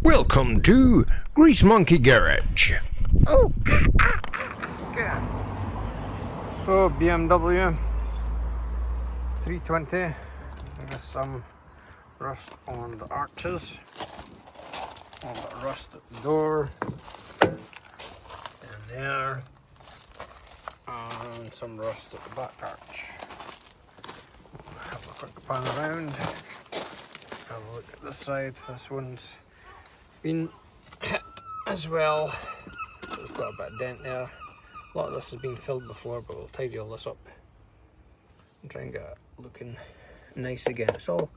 Welcome to Grease Monkey Garage. Oh. Okay. So BMW 320. There's some rust on the arches, on the rust at the door, and there, and some rust at the back arch. Have a quick pan around. Have a look at this side. This one's been hit as well. So it's got a bit of dent there. A lot of this has been filled before, but we'll tidy all this up and try and get it looking nice again. It's all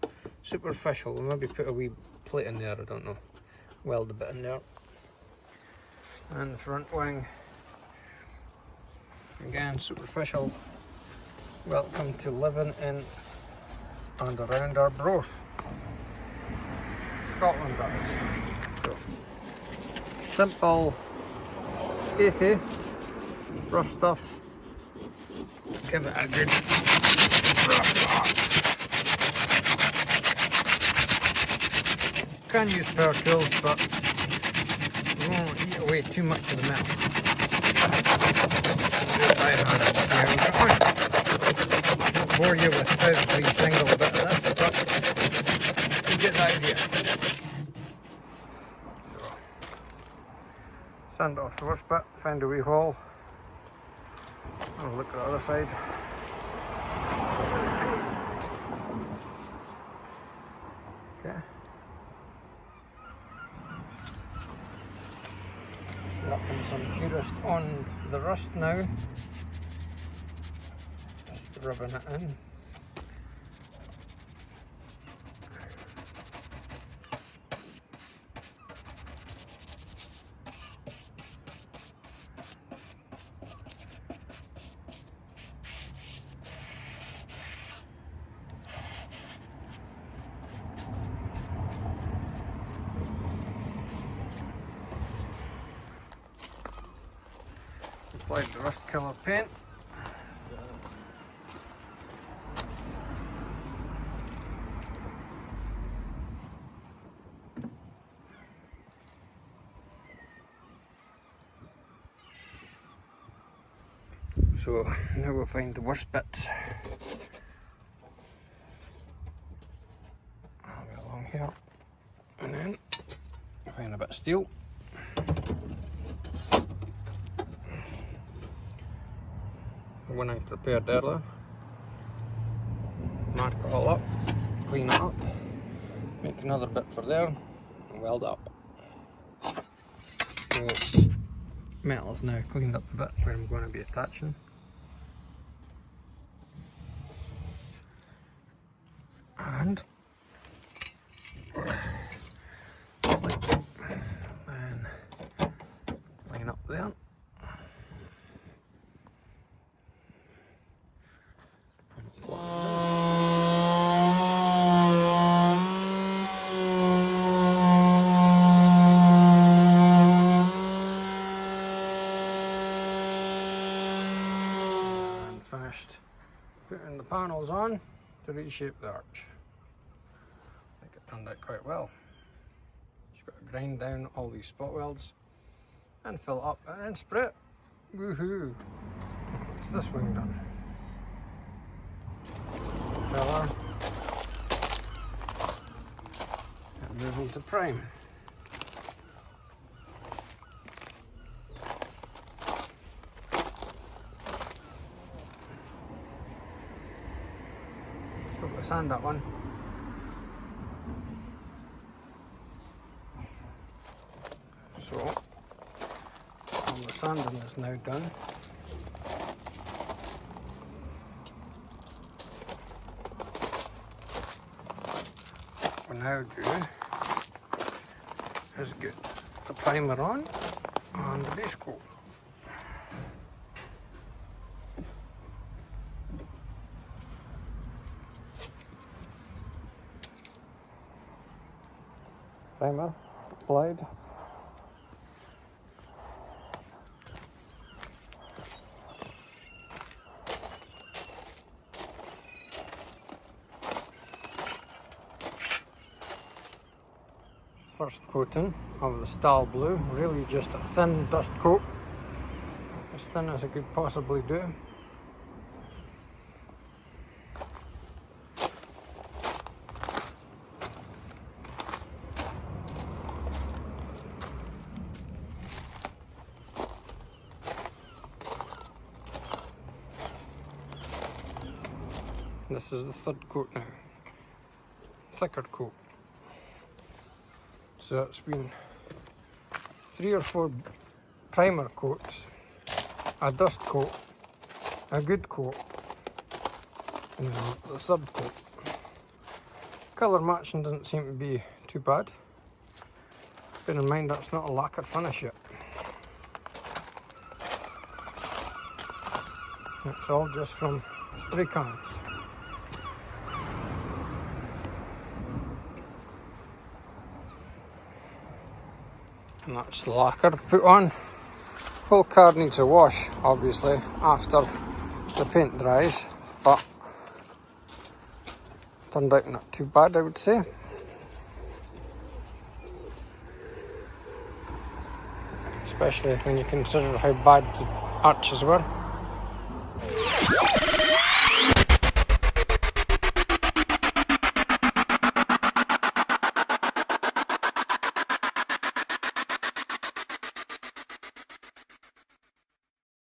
superficial. We'll maybe put a wee plate in there, I don't know. Weld a bit in there. And the front wing, again superficial. Welcome to living in and around Arbroath, Scotland, that is. So, simple 80 rough stuff. Give it a good rough off. Can use power tools, but you won't eat away too much of the metal. Won't bore you with every single bit of this, but you get the idea. So, sand off the worst bit, find a wee hole. Have a look at the other side. Okay. Slapping some Curist on the rust now. Just rubbing it in. Applied the rust colour paint. So now we'll find the worst bits. I'll go along here and then find a bit of steel. When I prepared earlier, mark it all up, clean it up, make another bit for there, and weld it up. So, metal's now cleaned up the bit where I'm going to be attaching. And then line up there. And finished putting the panels on to reshape the arch. I think it turned out quite well. Just got to grind down all these spot welds and fill it up and then spray it. Woohoo! What's this wing done? Filler. And moving to prime. Still got to sand that one. So, all the sanding is now done. What we'll now do is get the primer on and the base coat. Primer applied. first coating of the style blue, really just a thin dust coat, as thin as I could possibly do. This is the third coat now, thicker coat. So it's been 3 or 4 primer coats, a dust coat, a good coat, and then the third coat. Colour matching doesn't seem to be too bad. Bear in mind that's not a lacquer finish yet. It's all just from spray cans. And that's the lacquer put on. Whole car needs a wash, obviously, after the paint dries, but turned out not too bad, I would say. Especially when you consider how bad the arches were.